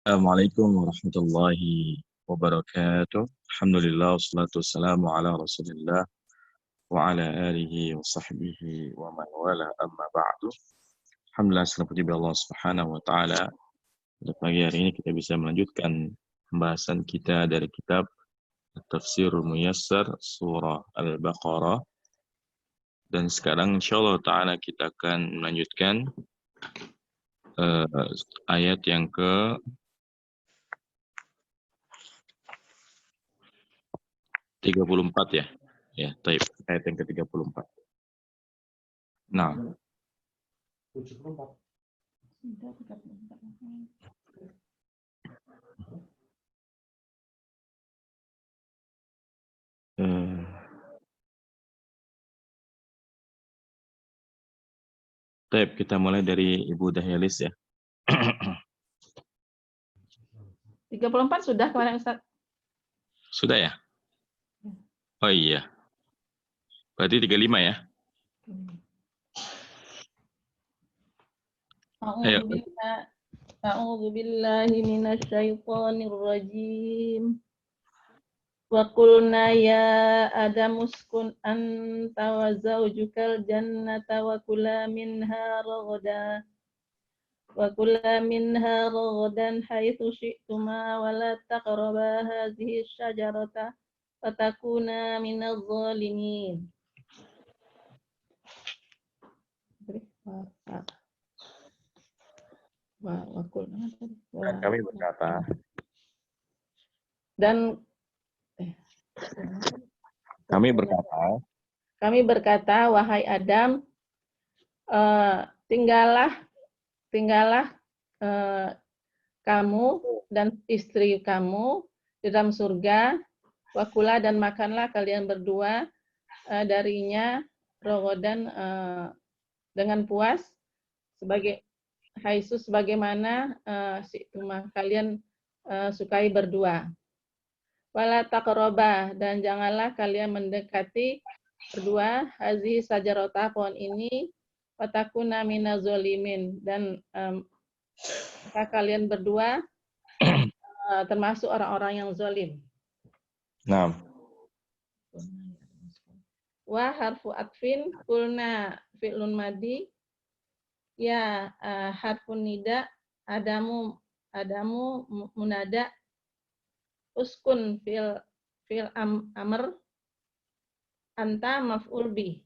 Assalamualaikum warahmatullahi wabarakatuh. Alhamdulillah wassalatu wassalamu ala Rasulillah wa ala alihi wa sahbihi wa man wala amma ba'du. Alhamdulillah segala puji bagi Allah Subhanahu wa taala. Pada pagi hari ini kita bisa melanjutkan pembahasan kita dari kitab Tafsirul Muyassar surah Al-Baqarah, dan sekarang insyaallah taala kita akan melanjutkan ayat yang ke 34 ya. Ya, taib. Ayat yang ke-34. Nah, taib, kita mulai dari Ibu Dahyalis ya. 34 sudah kemarin Ustaz. Sudah ya? Oh iya. Berarti 35 ya? Ayo. A'udzu billahi minasyaitonir rajim. Wa qulna ya Adamu uskun anta wa zawjukal jannata wa kula minha ragadan haitsu syi'tuma wa la taqraba hadhihi syajarata fatakuna minadh dhalimin. Kami berkata, dan kami berkata, wahai Adam, tinggallah kamu dan istri kamu di dalam surga, wakula dan makanlah kalian berdua darinya rogodan dengan puas, sebagaimana kalian sukai berdua. Wala taqrabah, dan janganlah kalian mendekati berdua hazihi sajarata, pohon ini, fatakuna minaz zalimin, dan maka kalian berdua termasuk orang-orang yang zalim. nah, Wa harfu atfin kulna fi'lun madi ya harfun nida adamu munada uskun fil amr anta maf'ul bi.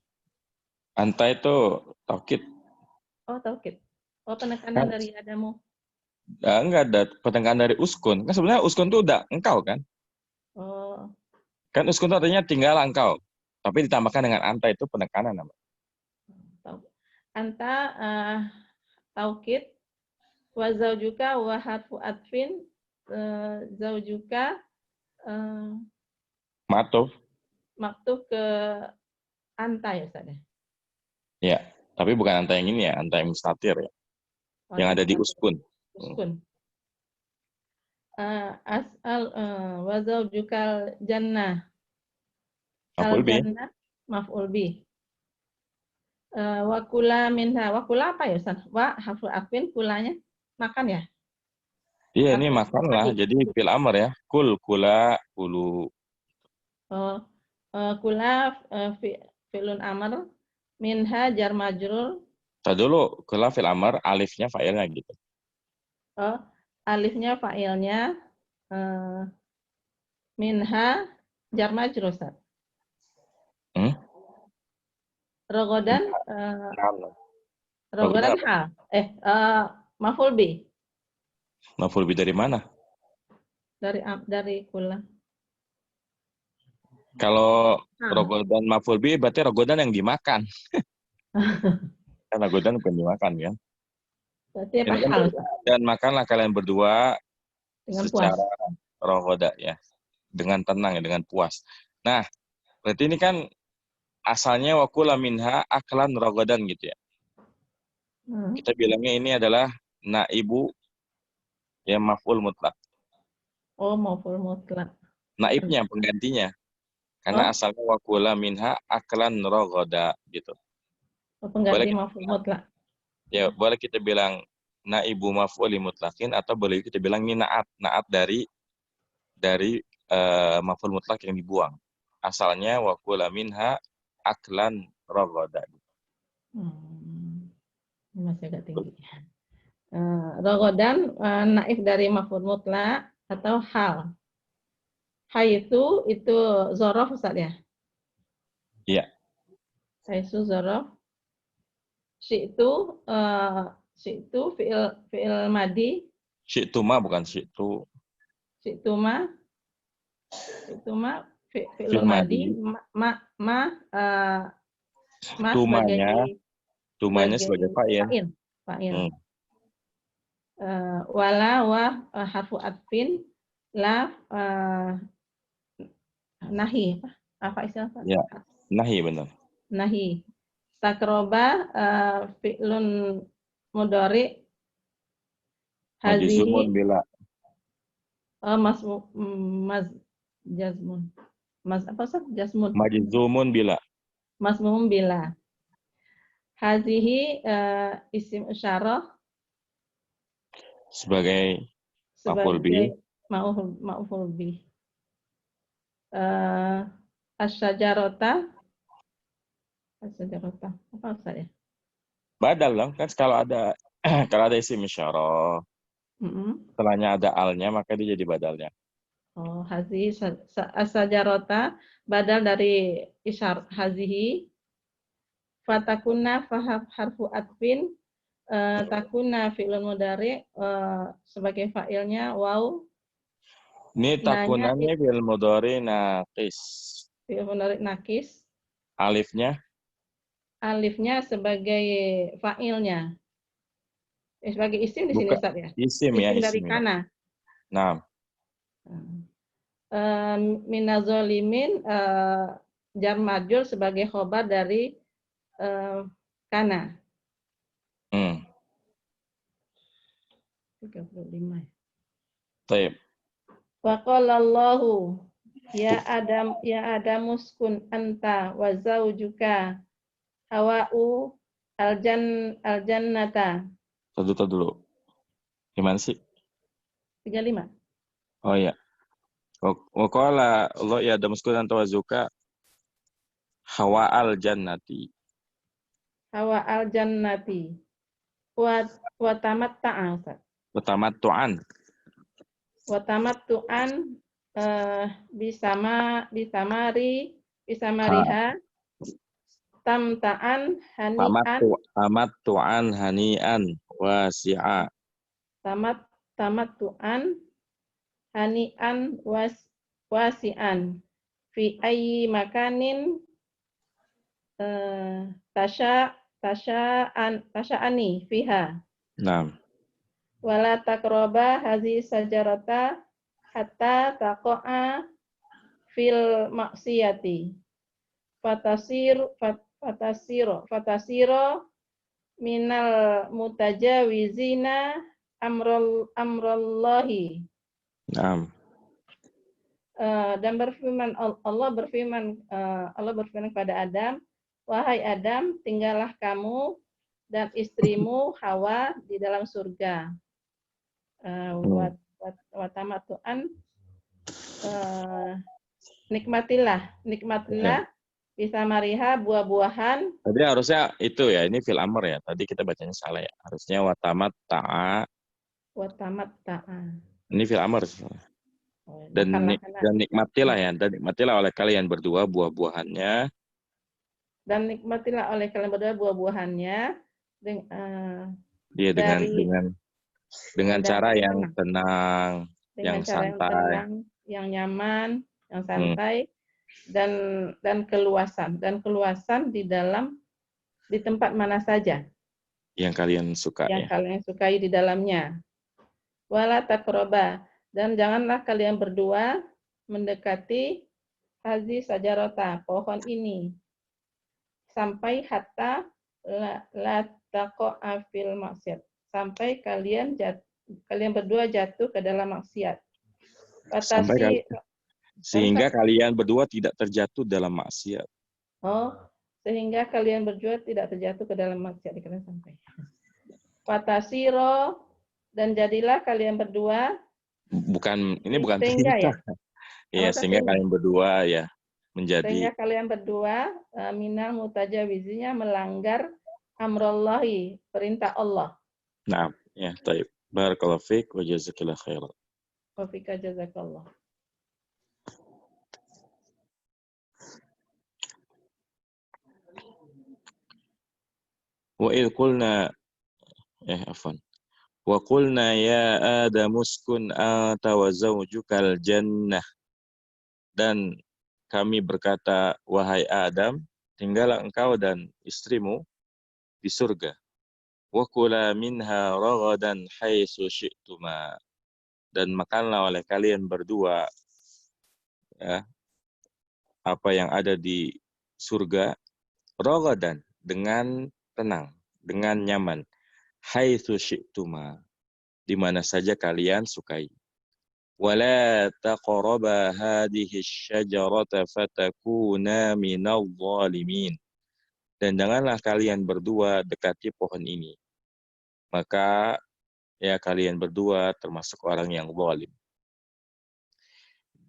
anta itu taukid. Oh, taukid. Oh, penekanan dari adamu. Enggak ada penekanan dari uskun. Kan sebenarnya uskun itu udah engkau kan? Oh. Kan uskun itu artinya tinggal engkau. Tapi ditambahkan dengan anta, itu penekanan namanya. Anta taukid wa zaujuka wa harfu atfin zaujuka maktub ke anta ya Ustaz. Ya, tapi bukan anta yang ini ya, anta yang mustatir ya. Yang ada di uskun. Uskun. As'al wa zaujukal jannah. Al jannah maf'ul bi. Wa kula minha. Wa kula apa ya Ustaz? Wa harfu atfin, kulanya makan ya? Iya, ini makan lah. Jadi fil amr ya. Kula, kulu. Kula fi'lun amr, minha jar majrur. Tadi dulu kula fil amr, alifnya fa'ilnya gitu. Oh, alifnya fa'ilnya, minha jar majrur Ustaz. Rogodan hal. Maf'ul bi. Maf'ul bi dari mana? Dari kula. Kalau rogodan maf'ul bi berarti rogodan yang dimakan. Kan rogodan bukan dimakan kan? Berarti apa hal? Dan makanlah kalian berdua dengan secara puas. rogoda ya. Dengan tenang ya, dengan puas. Nah, berarti ini kan asalnya wakula minha aklan rogodan gitu ya. Kita bilangnya ini adalah naibu ya, maf'ul mutlak. Oh, maf'ul mutlak. Naibnya, penggantinya. Karena asalnya wakula minha aklan rogoda gitu. Oh, pengganti maf'ul mutlak. Ya, boleh kita bilang naibu maf'ul mutlaqin, atau boleh kita bilang ini naat dari maf'ul mutlaq yang dibuang. Asalnya wa kula minha aklan raghadan. Ini masih agak tinggi. Raghadan naif dari maf'ul mutlaq atau hal. Haitsu itu dzaraf Ustaz ya? Iya. Haitsu dzaraf. Syi'tu fi'il madi. Syi'tuma bukan syi'tu. Syi'tuma fi'il Fi'il madi. madi. Tumanya sebagai fa'il. Fa'il. Wala wa harfu atfin la nahi. Apa istilah? Ya, nahi benar. Nahi. Takroba fi'lun mudhari Majzumun hazihi bila. jazmun. Apa Ustaz? Jazmun. Majzumun bila. Masmum bila. Hazihi isim isyarah Sebagai maf'ul bih. ma'uful bih. Asyajarota apa Ustaz ya? Badal dong, kan kalau ada isim isyarah, setelahnya ada alnya, maka dia jadi badalnya. Oh, hazihi asyajarota badal dari isyar hazihi. Fatakuna harfu atfin takuna fi'lun mudhari sebagai fa'ilnya waw. Ini takunannya fi'il mudhari naqis. Fi'il mudhari naqis. Alifnya sebagai fa'ilnya. Sebagai isim di sini Ustaz ya. Isim ya, dari kana. Nah. Minazolimin jar majrur sebagai khobar dari kana. 35 ya. Baik. Wa qala Allahu ya Adam uskun anta wa zaujuka hawa'u aljannata. Tadu dulu. Gimana sih? 35. Oh iya. Wa qala Allah ya Adam uskun anta wa zaujuka hawa'al jannati. Hawa'al jannati. Wa tamatta'a. Wa tamattu'an. Bisamariha tamta'an hani'an wasi'a. Tamattu'an hani'an wasi'an fi ayyi makanin tasha'ani fiha. Naam. Wala taqraba hazi sajarata hatta taqa'a fil maksiyati. Fatasiro minal mutajawizina amrallahi. Naam. Dan Allah berfirman kepada Adam, wahai Adam, tinggallah kamu dan istrimu Hawa di dalam surga. Watamatu'an nikmatilah bisa mariha buah-buahan. Tadi harusnya itu ya, ini fil amr ya. Tadi kita bacanya salah ya. Harusnya watamatta'a. Ini fil amr. Dan nikmatilah ya, dan nikmatilah oleh kalian berdua buah-buahannya. Dan nikmatilah oleh kalian berdua buah-buahannya dengan cara yang tenang, yang santai, yang nyaman, yang santai, dan keluasan di tempat mana saja yang kalian suka kalian sukai di dalamnya. Wala taqroba, dan janganlah kalian berdua mendekati hazi sajarota, pohon ini, sampai hatta la taqa'a fil maksiat, sampai kalian berdua jatuh ke dalam maksiat. Sehingga kalian berdua tidak terjatuh dalam maksiat. Sehingga kalian berdua tidak terjatuh ke dalam maksiat, dikatakan sampai. Fatasiro Dan jadilah kalian berdua. Bukan, ini bukan Sehingga perintah. ya? Ya, sehingga kalian berdua ya menjadi. Sehingga kalian berdua minal mutajawizinya melanggar amrullahi, perintah Allah. Nah, ya, taib. Barakallahu fiik wa jazakallahu khairan. Wa fika jazakallah. Wa idh qulna afwan. Wa qulna ya Adam uskun anta wa zawjukal jannah. Dan kami berkata, wahai Adam, tinggallah engkau dan istrimu di surga. Wa kula minha ragadan haitsu syi'tuma. Dan makanlah oleh kalian berdua ya, apa yang ada di surga, ragadan, dengan tenang, dengan nyaman. Haitsu syi'tuma, di mana saja kalian sukai. Wala taqraba hadhihi asy-syajarata fatakuna minadh dhalimin. Dan janganlah kalian berdua dekati pohon ini. Maka ya kalian berdua termasuk orang yang zalim.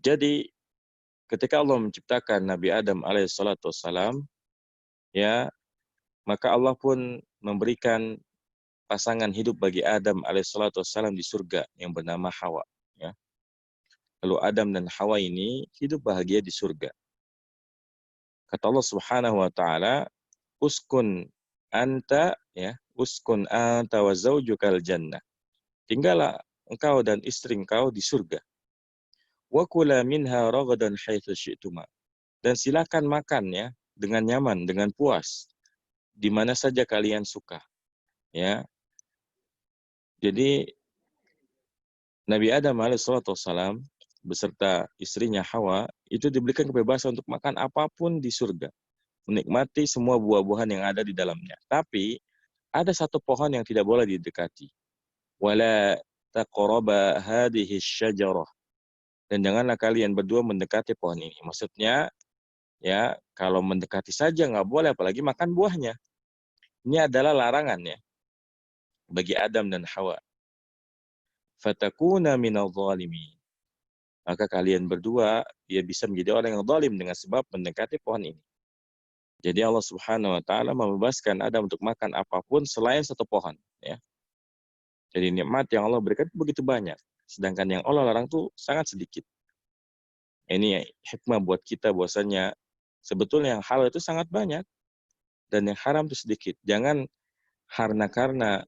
Jadi ketika Allah menciptakan Nabi Adam alaihissalatu wassalam, ya, maka Allah pun memberikan pasangan hidup bagi Adam alaihissalatu wassalam di surga yang bernama Hawa. Ya. Lalu Adam dan Hawa ini hidup bahagia di surga. Kata Allah Subhanahu wa taala, uskun anta wa zaujukal jannah. Tinggallah engkau dan istri engkau di surga. Wa kula minha ragadan haitsu syi'tuma. Dan silakan makan ya dengan nyaman, dengan puas di mana saja kalian suka. Ya. Jadi Nabi Adam alaihissalam beserta istrinya Hawa itu diberikan kebebasan untuk makan apapun di surga, menikmati semua buah-buahan yang ada di dalamnya. Tapi ada satu pohon yang tidak boleh didekati. Wala taqraba hadhihi asy-syajarah. Dan janganlah kalian berdua mendekati pohon ini. Maksudnya ya kalau mendekati saja nggak boleh, apalagi makan buahnya. Ini adalah larangan ya bagi Adam dan Hawa. Fatakuna minadh dhalimin. Maka kalian berdua dia bisa menjadi orang yang zalim dengan sebab mendekati pohon ini. Jadi Allah Subhanahu wa taala membebaskan Adam untuk makan apapun selain satu pohon ya. Jadi nikmat yang Allah berikan begitu banyak, sedangkan yang Allah larang itu sangat sedikit. Ini hikmah buat kita bahwasanya sebetulnya yang halal itu sangat banyak dan yang haram itu sedikit. Jangan karena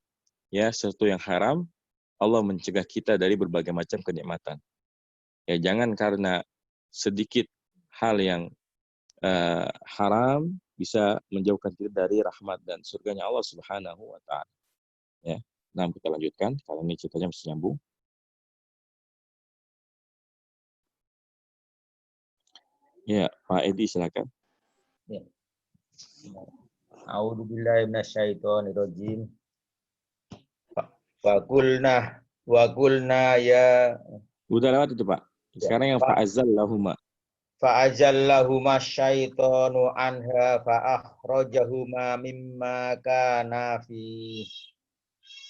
ya sesuatu yang haram Allah mencegah kita dari berbagai macam kenikmatan. Ya jangan karena sedikit hal yang haram bisa menjauhkan kita dari rahmat dan surganya Allah Subhanahu wa taala. Ya. Nah, kita lanjutkan. Kalau ini ceritanya masih nyambung. Ya, Pak Edi silakan. Ya. A'udzubillahi minasyaitonirrajim. Wa qulna ya. Udah lewat itu, Pak. Sekarang yang fa'azallahuma. Fa'azallahuma syaitanu anha fa'akhrajahuma mimma kana fi.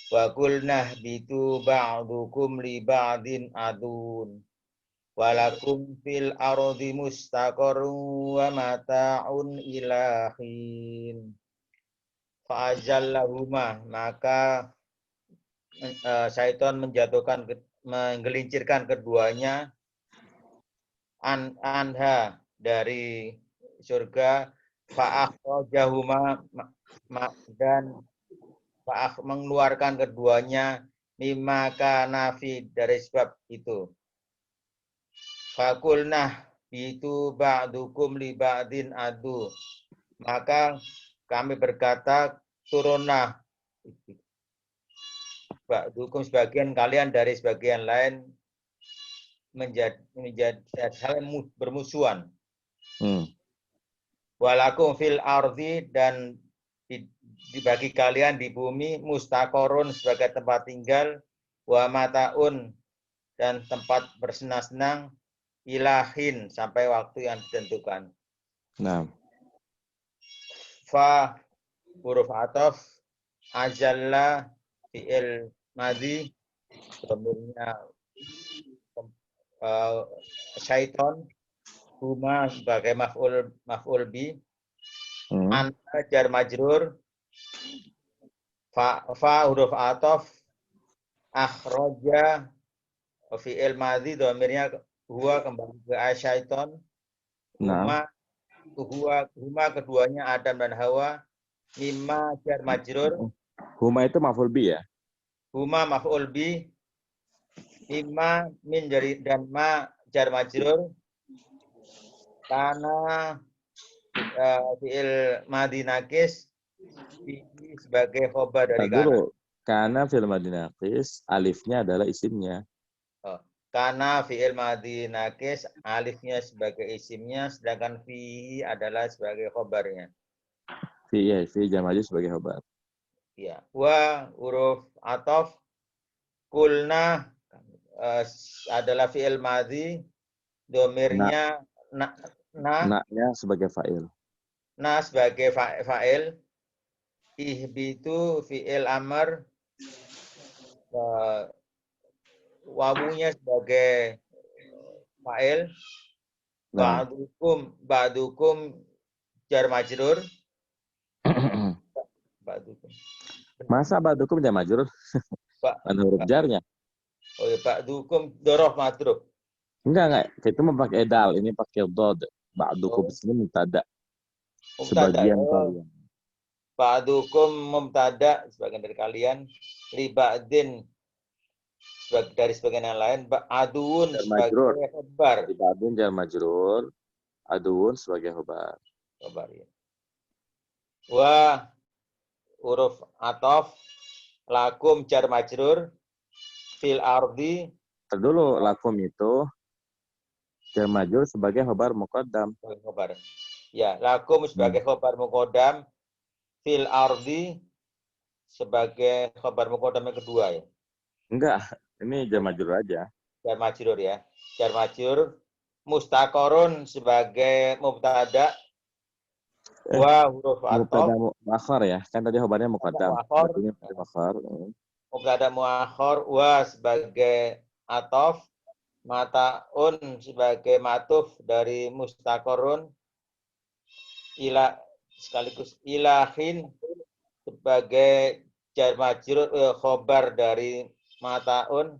Wa qulna bitu ba'dukum li ba'din adun. Walakum fil ardi mustaqarrun wa mata'un ila hin. Fa'azallahuma, maka syaitan menggelincirkan keduanya anha dari surga, fa'akhrajahuma dan mengeluarkan keduanya mimma kana fi, dari sebab itu. Fakulnah itu ba'dukum li ba'din adu. Maka kami berkata, turunlah ba'dukum, sebagian kalian dari sebagian lain menjadi saling bermusuhan. Walakum fil ardi, dan dibagi kalian di bumi, mustaqorun sebagai tempat tinggal, wa mataun, dan tempat bersenang-senang, ilahin sampai waktu yang ditentukan. Nah. Fa huruf ataf, ajalla fi'il madhi, Domirnya syaiton, huma sebagai maf'ul bi, anta jar majrur, fa huruf ataf, akhraja fi'il madhi domirnya huwa kembali ke syaiton, huma keduanya Adam dan Hawa, mimma jar majrur, Huma itu maf'ul bi ya? huma maf'ul bi, mimma min jari dan ma jar majrur, karena fi'il madhi nakis sebagai khobar dari kana. Karena fi'il madhi nakis alifnya adalah isimnya. Karena fi'il madhi nakis alifnya sebagai isimnya, sedangkan fihi adalah sebagai khobarnya. Fi jar majrur sebagai khobar. Ya, wa huruf ataf, kulna adalah fi'il madhi, domirnya na-nya sebagai fa'il. Na sebagai fa'il, ihbitu fi'il amr, wawunya sebagai fa'il, ba'dukum jar majrur. Masa ba'dukum jar majrur? Kan huruf jarnya. Oh ya, ba'dukum dorof madrub. Enggak. Itu memakai dal, ini pakai dod. Ba'dukum sini mubtada. Sebagian kalian. Ba'dukum mubtada, sebagian dari kalian. Li ba'din, dari sebagian yang lain. Aduun sebagai khobar. Li ba'din jar majrur. Aduun sebagai khobar. Ya. Wa huruf ataf, lakum jar majrur, fil ardi. Dulu lakum itu jar majrur sebagai khobar muqaddam. Ya, lakum sebagai khobar muqaddam, fil ardi sebagai khobar muqaddam yang kedua ya. Enggak, ini jar majrur aja. Jar majrur ya. Jar majrur, mustaqorun sebagai mubtada. Wa huruf ataf. Muakhar ya, kan tadi khobarnya muqaddam. Mubtada muakhar, wa sebagai ataf, mataun sebagai matuf dari mustaqorun, sekaligus ilahin sebagai jar majrur, khobar dari mataun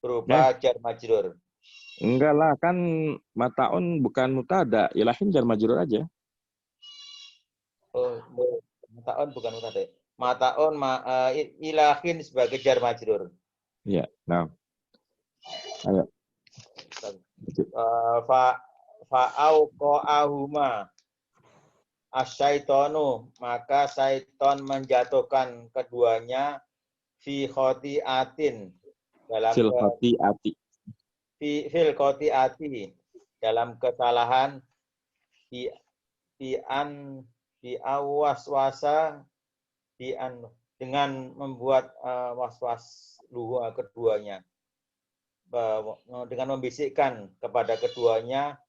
berupa jar majrur. Enggak lah, kan mataun bukan mubtada, ilahin jar majrur aja. Oh, mataun bukan mubtada. Mataun ilahin sebagai jar majrur. Iya, nah. Ayo. Fa'auqa'ahuma asyaitonu, maka syaiton menjatuhkan keduanya fi khoti'atin, dalam fil khoti'ati, dalam kesalahan, dengan membuat waswas luhu keduanya, dengan membisikkan kepada keduanya,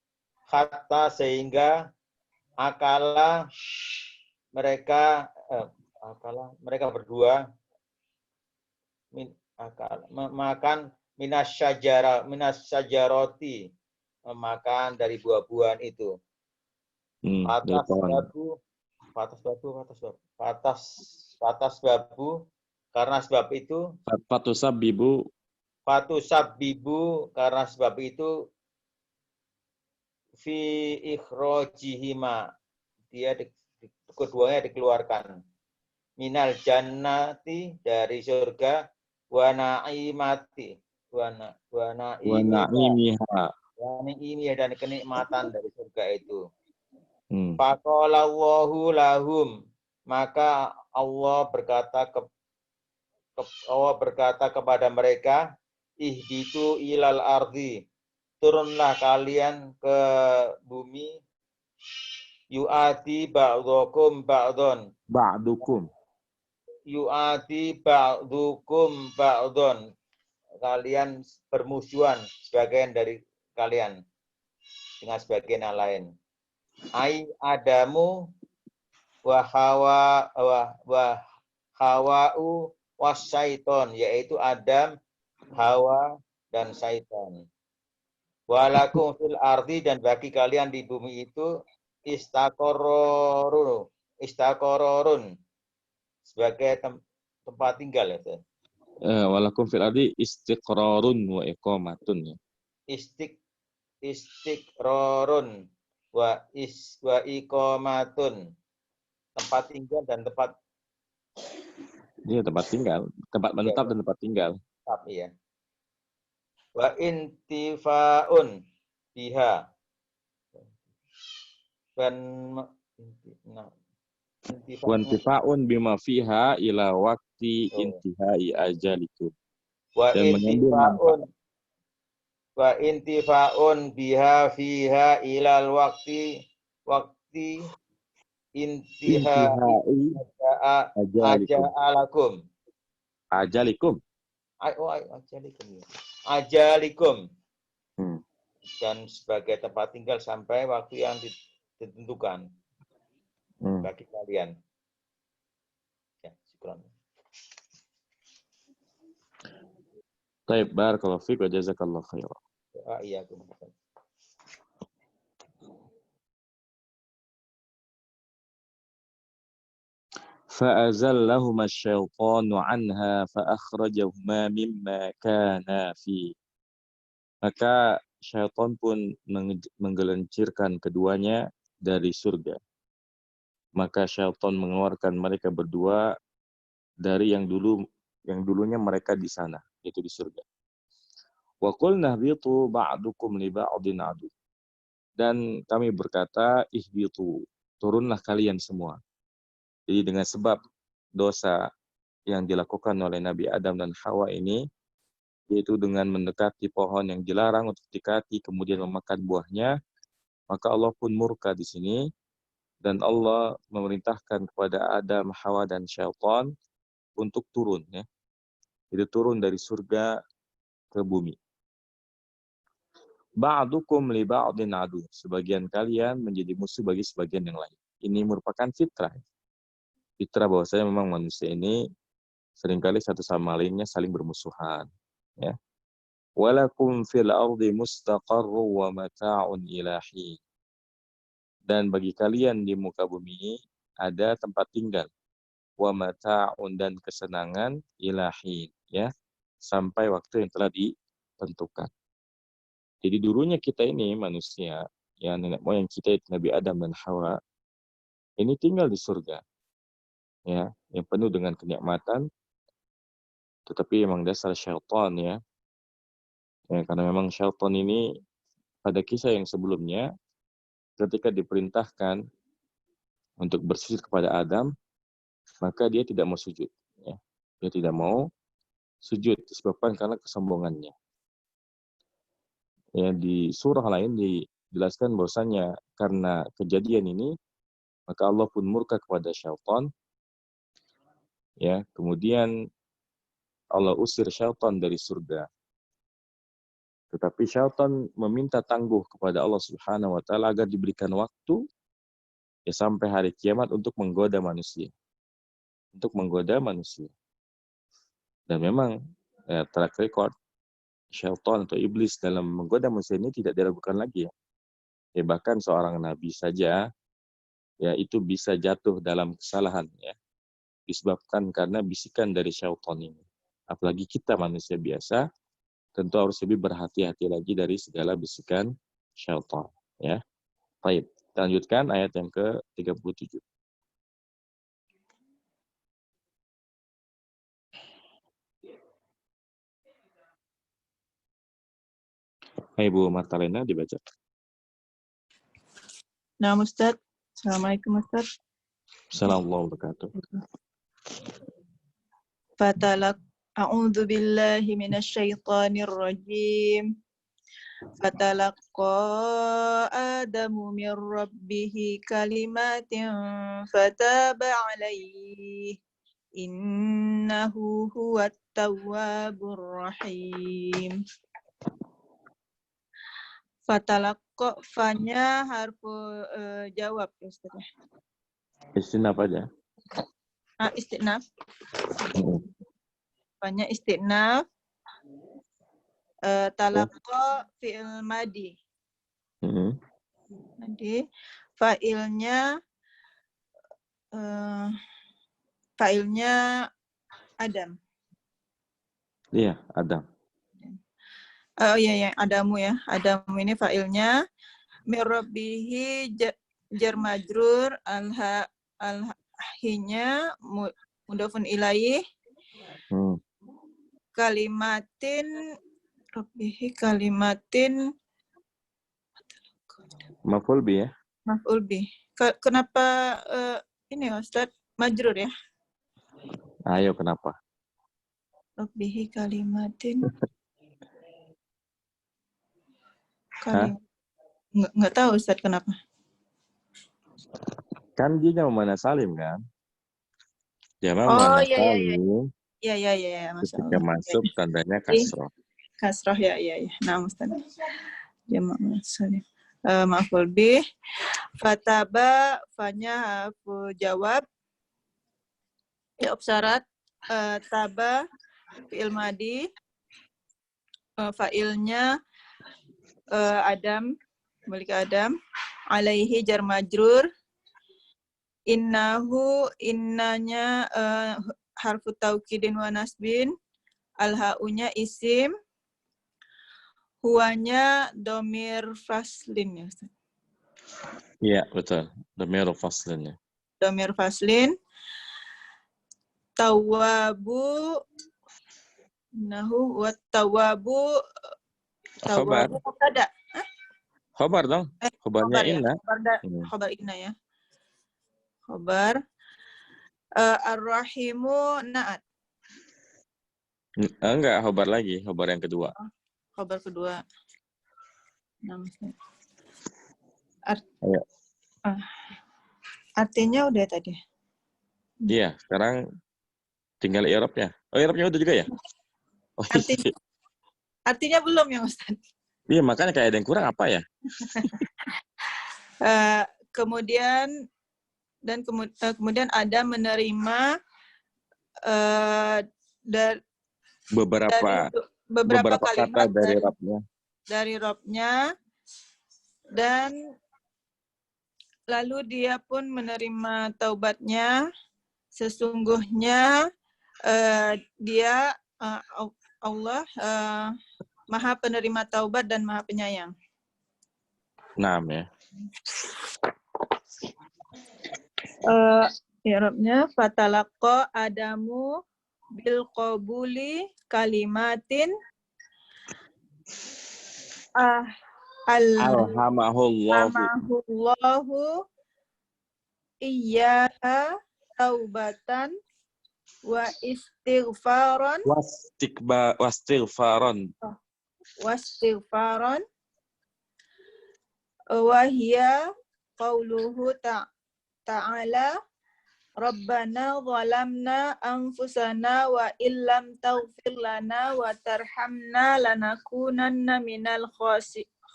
hatta sehingga mereka berdua makan minas syajaroti, memakan dari buah-buahan itu. Fatas babu, karena sebab itu. Fatusabbibu, karena sebab itu. Fi ikhrojihima, keduanya dikeluarkan. Minal jannati, dari surga. Wa na'imati, wa na'imiha, dan kenikmatan dari surga itu. Faqalallahu lahum, maka Allah berkata kepada mereka, ihbitu ilal ardi, turunlah kalian ke bumi, yu'ati ba'dukum ba'don, yu'ati ba'dukum ba'don, kalian bermusuhan sebagian dari kalian dengan sebagian yang lain. Ai Adamu wa hawa'u wasyaiton, yaitu Adam Hawa, dan Syaitan. Walakum fil ardi, dan bagi kalian di bumi itu istaqororun sebagai tempat tinggal ya. Walakum fil ardi istiqrarun wa iqamatun ya. Istiqrorun wa iqamatun, tempat tinggal dan tempat tempat tinggal, tempat menetap dan tempat tinggal. Tetap, ya. Wa intifaun biha, dan wantifa'un bima fiha ila waqti intihai ajalikum. Wa intifa'un biha fiha ilal waqti intihai ajalikum. Ajalikum. Dan sebagai tempat tinggal sampai waktu yang ditentukan bagi kalian. Ya, syukran. Baik, barakallahu fiik wa jazakallahu khairan. Iya, فأزلهما الشيطان عنها فأخرجهما مما كانا فيه. Maka syaitan pun menggelincirkan keduanya dari surga. Maka syaitan mengeluarkan mereka berdua dari yang dulunya mereka di sana, yaitu di surga. Wa qulna ihbitu ba'dukum li ba'din adu. Dan kami berkata, ihbitu, turunlah kalian semua. Jadi dengan sebab dosa yang dilakukan oleh Nabi Adam dan Hawa ini, yaitu dengan mendekati pohon yang dilarang untuk didekati, kemudian memakan buahnya, maka Allah pun murka di sini, dan Allah memerintahkan kepada Adam, Hawa, dan syaitan untuk turun. Ya. Jadi turun dari surga ke bumi. Ba'dukum li ba'din adu. Sebagian kalian menjadi musuh bagi sebagian yang lain. Ini merupakan fitrah. Fitrah bahwasanya memang manusia ini seringkali satu sama lainnya saling bermusuhan. Ya. Walakum fil ardi mustaqarru wa mata'un ilahi. Dan bagi kalian di muka bumi ada tempat tinggal. Wa mata'un, dan kesenangan ilahi. Ya. Sampai waktu yang telah ditentukan. Jadi dulunya kita ini manusia, yang nenek moyang kita itu Nabi Adam dan Hawa, ini tinggal di surga. Ya, yang penuh dengan kenikmatan, tetapi memang dasar syaitan ya. Karena memang syaitan ini pada kisah yang sebelumnya ketika diperintahkan untuk bersujud kepada Adam, maka dia tidak mau sujud ya. Dia tidak mau sujud disebabkan karena kesombongannya. Ya, di surah lain dijelaskan bahwasanya karena kejadian ini maka Allah pun murka kepada syaitan. Ya, kemudian Allah usir syaitan dari surga. Tetapi syaitan meminta tangguh kepada Allah Subhanahu wa taala agar diberikan waktu ya sampai hari kiamat untuk menggoda manusia. Untuk menggoda manusia. Dan memang track record syaitan atau iblis dalam menggoda manusia ini tidak diragukan lagi ya. Bahkan seorang nabi saja ya itu bisa jatuh dalam kesalahan ya. Disebabkan karena bisikan dari syaitan ini. Apalagi kita manusia biasa tentu harus lebih berhati-hati lagi dari segala bisikan syaitan ya. Baik, kita lanjutkan ayat yang ke-37. Ibu Martalena dibaca. Nah, Ustaz. Assalamualaikum, Ustaz. Assalamualaikum warahmatullahi wabarakatuh. A'udzu billahi minasyaitonir rajim. Fatalaqa Adamu min rabbih kalimatin fataba alaihi innahu huwat tawwabur rahim. Fatalaqa, fa-nya harfu jawab ya Ustaz. Istinaf aja. Istinaf. Fa-nya istinaf. Talaqqa fi'il madi. Jadi fa'ilnya Adam. Iya, Adam. Oh iya, Adamu ya. Adamu ini fa'ilnya. Mirabbihi jar majrur, al-hinya mudhafun ilaih. Kalimatin rabbihi kalimatin Maf'ul bi ya. maf'ul bih. Kenapa ini Ustaz majrur ya? Ayo kenapa? Rabbihi kalimatin Hah? Nggak tahu Ustaz kenapa. Kan dia mana Salim kan? Jamak Oh mana iya. Salim. Iya, Masya Ketika Allah. masuk tandanya kasroh. Kasroh ya. Nah, Ustaz. Jamak Salim. Maf'ul bih. Fataba fanya harfu jawab. Syarat taba fi'il madi. Fa'ilnya Adam, kembali ke Adam. Alaihi jar majrur. Innahu innanya harfu taukidin wa nasbin. Al-ha'unya isim. Huwanya domir faslin ya Ustaz. Iya, betul. Dhamir faslin ya. Domir faslin. Tawabu nahu wa tawabu Khabar. mubtada. Khabar dong. Khabarnya inna. Khabar inna ya. Khabar. Ar-rahimu na'at. Enggak, khabar lagi. Khabar yang kedua. Khabar kedua. Artinya udah tadi. Iya, sekarang tinggal i'rabnya. Oh, i'rabnya udah juga ya? Oh, Artinya belum ya Ustaz? Iya, makanya kayak ada yang kurang apa ya? Kemudian ada menerima beberapa kalimat kata dari i'rabnya. Dari robnya, dan lalu dia pun menerima taubatnya. Sesungguhnya dia Allah Maha penerima taubat dan Maha penyayang. Naam ya. I'rabnya fatalaqqa Adamu bil qabuli kalimatin alhamahullahu iyyaha taubatan wa istighfaran wastighfaran wa hiya qauluhu ta'ala Rabbana zalamna anfusana wa illam taghfir lana wa tarhamna lanakunanna minal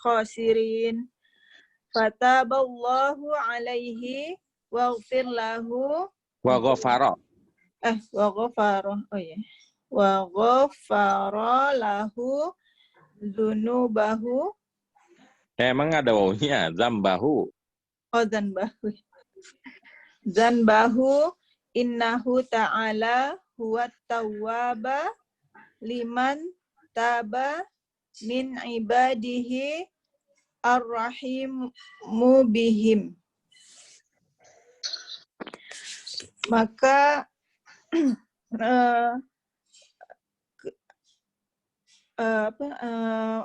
khasirin. Fataballahu alaihi waghfir lahu wa ghafara. Wa ghafara. Oh ya. Wa ghafara lahu dzunubahu. Emang ada wawunya, zambahu. Oh, Zanbahu innahu ta'ala huwa tawwaba liman taba min ibadihi ar-rahimu bihim. Maka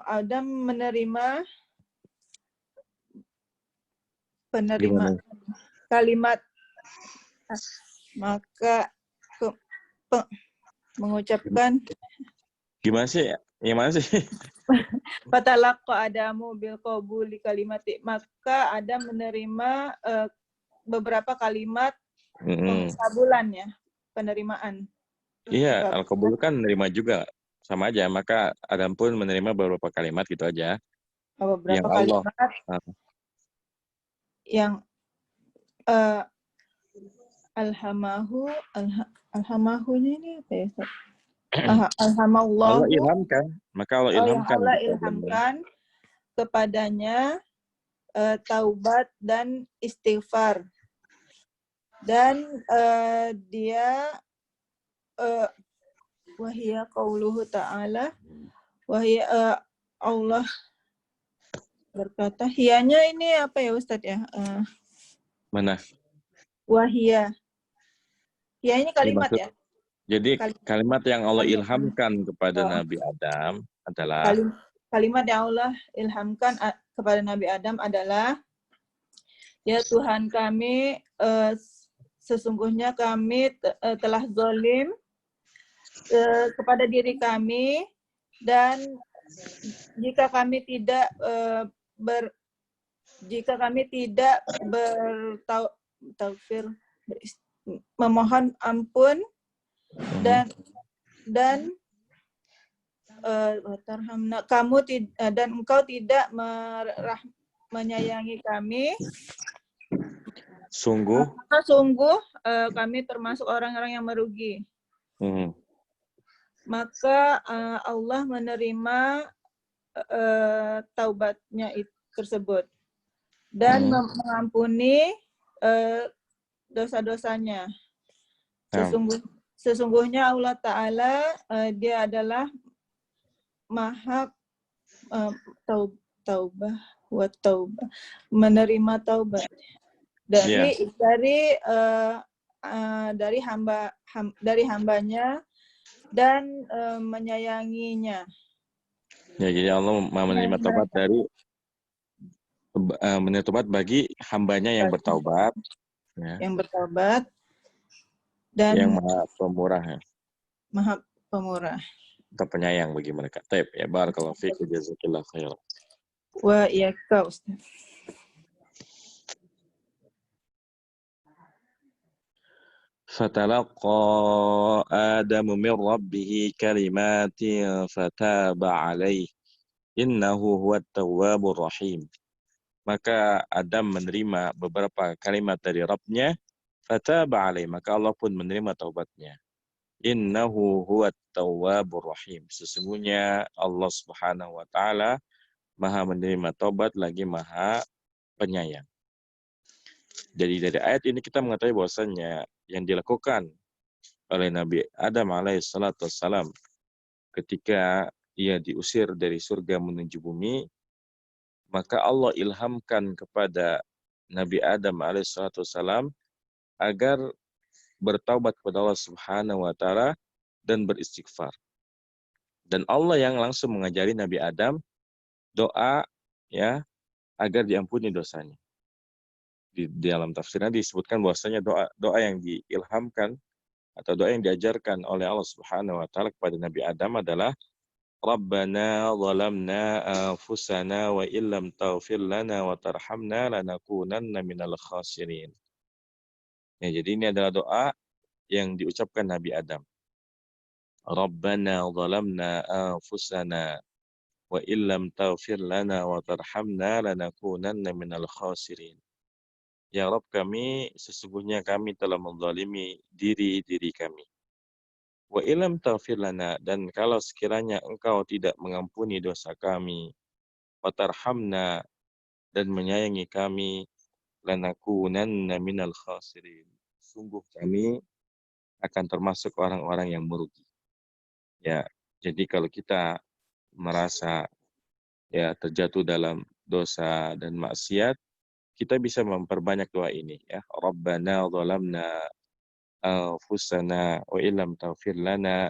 Adam menerima kalimat, maka mengucapkan gimana sih? Fatalaqqa Adamu bil qabuli kalimati, maka Adam menerima beberapa kalimat pengabulannya, penerimaan. Iya, al-qabul kan menerima juga, sama aja. Maka Adam pun menerima beberapa kalimat gitu aja. Beberapa kalimat yang alhamahunya ini apa ya Ustaz? Allah Alhamallahu. ilhamkan, maka Allah Yang ilhamkan Allah kepadanya. ilhamkan kepadanya taubat dan istighfar. Dan dia wahia qauluhu ta'ala, wahia Allah berkata, hianya ini apa ya Ustadz ya? Mana? Wahia. Hia ini kalimat Maksud- ya? Jadi kalimat yang Allah Kalimat. ilhamkan kepada Nabi Adam adalah Kalimat yang Allah ilhamkan kepada Nabi Adam adalah, ya Tuhan kami, sesungguhnya kami telah zalim kepada diri kami, dan jika kami tidak memohon ampun dan engkau tidak menyayangi kami, sungguh kami termasuk orang-orang yang merugi. hmm, Maka Allah menerima taubatnya tersebut dan mengampuni dosa-dosanya. Sesungguhnya Allah Ta'ala dia adalah maha taubah wa taubah, menerima taubat dari hambanya dan menyayanginya. ya, jadi Allah menerima taubat dari menerima taubat bagi hambanya yang bertaubat, ya, yang bertaubat dan yang maha pemurah, ya, maha pemurah. atau penyayang bagi mereka. Taib, ya, barakallahu fiik, jazakallahu khairan. Wa iyaka Ustaz. فتلقى آدم من ربه كلمات فتاب عليه إنه هو التواب الرحيم. Maka Adam menerima beberapa kalimat dari Rabb-Nya, fataba alaih, maka Allah pun menerima taubatnya. Innahu huwat tawwabur rahim. Sesungguhnya Allah Subhanahu wa taala Maha menerima taubat lagi Maha penyayang. Jadi dari ayat ini kita mengetahui bahwasannya yang dilakukan oleh Nabi Adam alaihissalatu wassalam ketika ia diusir dari surga menuju bumi, maka Allah ilhamkan kepada Nabi Adam alaihissalatu wassalam agar bertaubat kepada Allah Subhanahu wa taala dan beristighfar. Dan Allah yang langsung mengajari Nabi Adam doa, ya, agar diampuni dosanya. Di dalam tafsirnya disebutkan bahwasanya doa yang diilhamkan atau doa yang diajarkan oleh Allah Subhanahu wa taala kepada Nabi Adam adalah Rabbana zalamna anfusana wa illam taghfir lana wa tarhamna lanakunanna minal khasirin. Ya, jadi ini adalah doa yang diucapkan Nabi Adam. Rabbana zalamna anfusana wa illam taghfir lana wa tarhamna lanakunanna minal khasirin. Ya Rabb kami, sesungguhnya kami telah menzalimi diri kami. Wa illam taghfir lana, dan kalau sekiranya engkau tidak mengampuni dosa kami, wa tarhamna, dan menyayangi kami, lanakunanna minal khasirin. Sungguh kami akan termasuk orang-orang yang merugi. Ya, jadi kalau kita merasa ya terjatuh dalam dosa dan maksiat, kita bisa memperbanyak doa ini, ya. Rabbana zalamna anfusana wa illam taghfir lana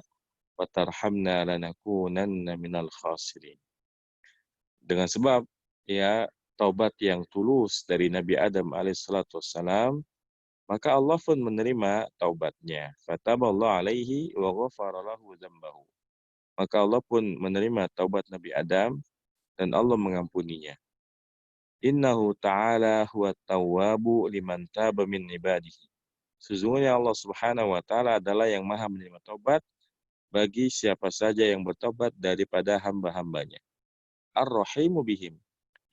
wa tarhamna lanakunanna minal khasirin. Dengan sebab ya taubat yang tulus dari Nabi Adam alaihissalatu wassalam, maka Allah pun menerima taubatnya. Fataballahu alaihi wa ghafara lahu dzambahu. Maka Allah pun menerima taubat Nabi Adam dan Allah mengampuninya. Innahu ta'ala huwa tawwabu liman taba min ibadihi. Sesungguhnya Allah Subhanahu wa taala adalah yang Maha menerima taubat bagi siapa saja yang bertobat daripada hamba-hambanya. Ar-Rahimu bihim,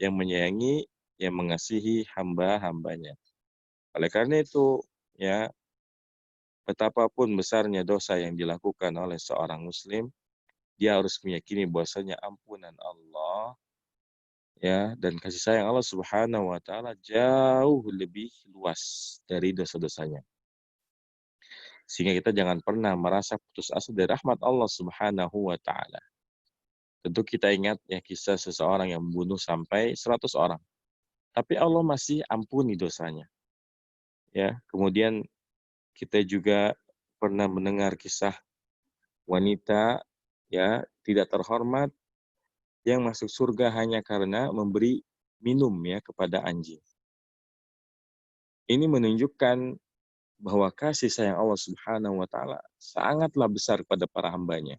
yang menyayangi, yang mengasihi hamba-hambanya. Oleh karena itu, ya, betapapun besarnya dosa yang dilakukan oleh seorang muslim, dia harus meyakini bahwasanya ampunan Allah ya dan kasih sayang Allah Subhanahu wa taala jauh lebih luas dari dosa-dosanya. Sehingga kita jangan pernah merasa putus asa dari rahmat Allah Subhanahu wa taala. Tentu kita ingat ya kisah seseorang yang membunuh sampai 100 orang. Tapi Allah masih ampuni dosanya. Ya, kemudian kita juga pernah mendengar kisah wanita ya tidak terhormat yang masuk surga hanya karena memberi minum ya kepada anjing. Ini menunjukkan bahwa kasih sayang Allah Subhanahu wa taala sangatlah besar kepada para hambanya.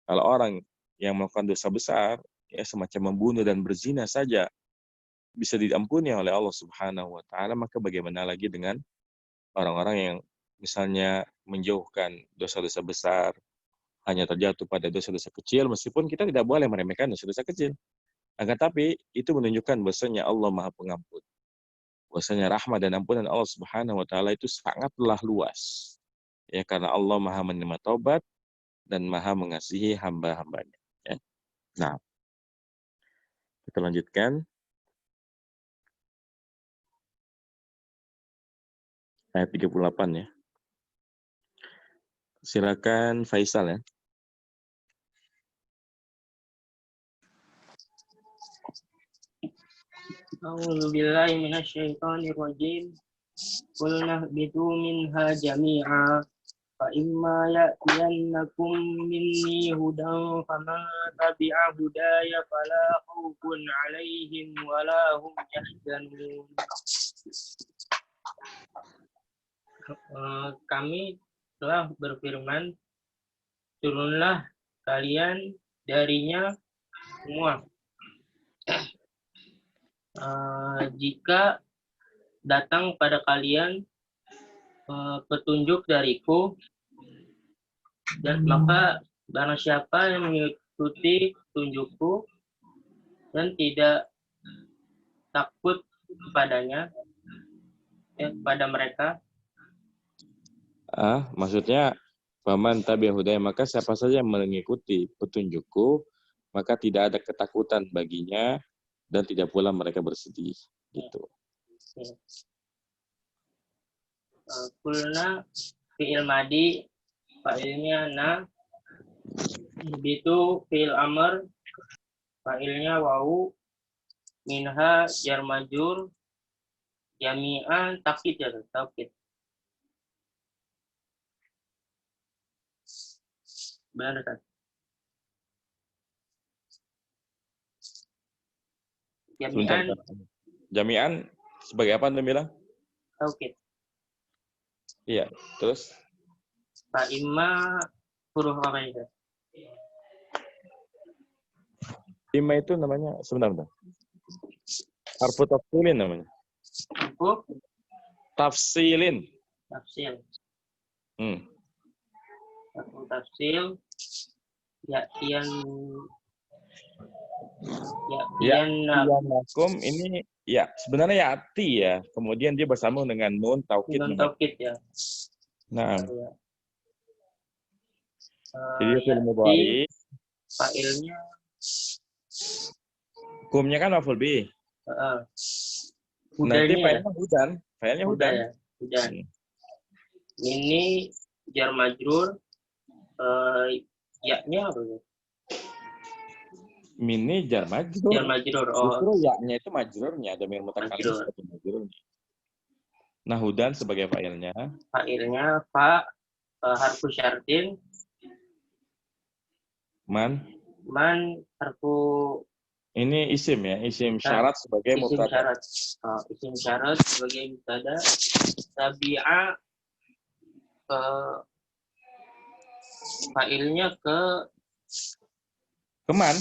Kalau orang yang melakukan dosa besar ya semacam membunuh dan berzina saja bisa diampuni oleh Allah Subhanahu wa taala, maka bagaimana lagi dengan orang-orang yang misalnya menjauhkan dosa-dosa besar, hanya terjatuh pada dosa-dosa kecil, meskipun kita tidak boleh meremehkan dosa-dosa kecil. Akan tapi itu menunjukkan bahwasanya Allah Maha Pengampun. Bahwasanya rahmat dan ampunan Allah Subhanahu wa taala itu sangatlah luas. Ya karena Allah Maha menerima taubat dan Maha mengasihi hamba-hambanya. Ya. Nah, kita lanjutkan. Ayat 38 ya. Silakan Faisal ya. A'udzu billahi minasyaitonir rajim. Qulna bitu minha jami'a fa imma ya'tiyannakum minni hudan faman tabi'a hudaya fala khaufun 'alaihim wala hum yahzanun. Kami telah berfirman, turunlah kalian darinya semua. Jika datang pada kalian petunjuk dariku, dan maka barang siapa yang mengikuti petunjukku dan tidak takut kepadanya, kepada mereka. Maksudnya faman tabi'a hudaya, maka siapa saja yang mengikuti petunjukku, maka tidak ada ketakutan baginya dan tidak pula mereka bersedih gitu. Kulna fi'il madi, fa'ilnya na, itu fi'il amr, fa'ilnya wau, minha jar majur, jami'an taukid ya, taukid. Benar kan? Jami'an sebagai apa Anda bilang? Taukid. Iya, terus? Fa'imma huruf apa itu? Imma itu namanya, sebentar. Harfu tafsilin namanya. Harfu? Tafsilin. Tafsil. Harfu tafsil. Ya'tiyannakum ini ya sebenarnya ya'ti ya. Kemudian dia bersambung dengan nun taukid. Nun taukid ya. Nah. Jadi fi'il mudhari. Fa'ilnya. Hukumnya kan maf'ul bih. Nanti fa'ilnya hudan. Fa'ilnya hudan. Ya, hudan. Ini jar majrur. Ya-nya apa ya? Mini jar majrur. Jar majrur. Justru ya-nya itu majrurnya, dhamir mutakallim sebagai majrurnya. Nah, hudan sebagai fa'ilnya. Fa'ilnya fa harfu syartin. Man harfu. Ini isim ya, isim syarat sebagai mubtada. Isim syarat sebagai mubtada. Tabi'a fa'ilnya keman.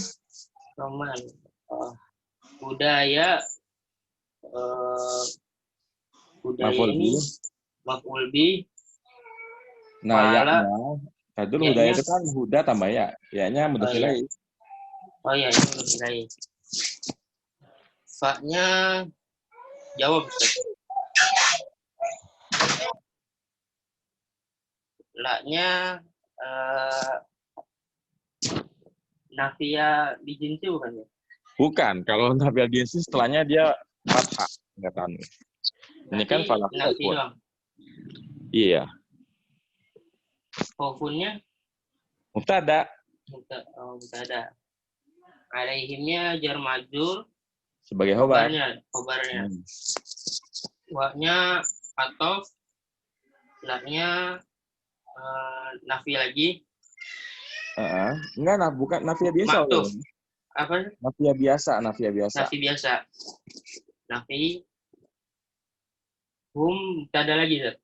Budaya ini maf'ul bih. Nah, ya-nya dulu budaya itu kan huda tambah ya. Ya-nya mudhof ilaih. Oh iya, ini mudhof ilaih. Fa-nya jawab. La-nya nafia di jinsi bukan ya? Bukan, kalau nafiyal jinsi setelahnya dia fathah tingkatan. Ini kan falah nafi khofun. doang. Iya, Khofunnya mubtada mubtada. Alaihimnya jar majrur, sebagai khobar. khobarnya. Wa-nya atof, la-nya nafi lagi. Enggak, bukan nafiyah biasa. Maktuf. Apa? Nafiyah biasa. Nafi biasa. Nafi. Hum, tak ada lagi, Zat.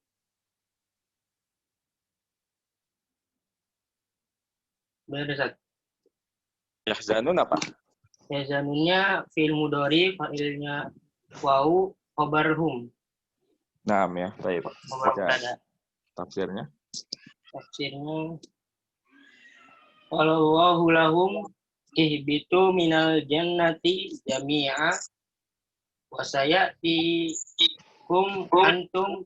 Benar, Zat. Yahzanun apa? Yahzanunnya fi'il mudhari, fa'ilnya wau, khobar hum. Naam ya, baik. Khobar mubtada. Tafsirnya. Tafsirnya Wallahu lahum ihbitu minal jannati jami'a wa sayati kum antum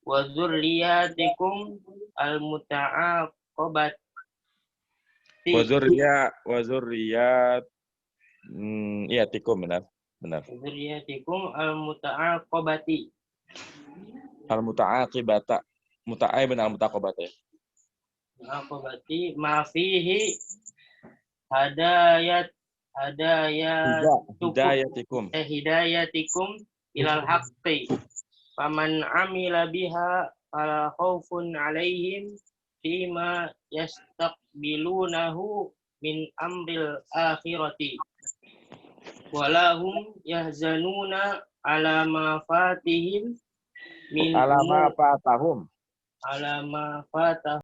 wa dzurriyyatikum al-muta'aqabat Wazurriyat iya tikum benar. dzurriyyatikum al-muta'aqabati Al-muta'aqibata. Muta'ai benar mutaqabata. Al-muta'aqabati ma fihi hidayatikum ilal haqqi faman amila biha fala khaufun alaihim fima yastaqbilunahu min amril akhirati walahum yahzanuna ala ma fatihim min Alama fatahum. ala ma fatahum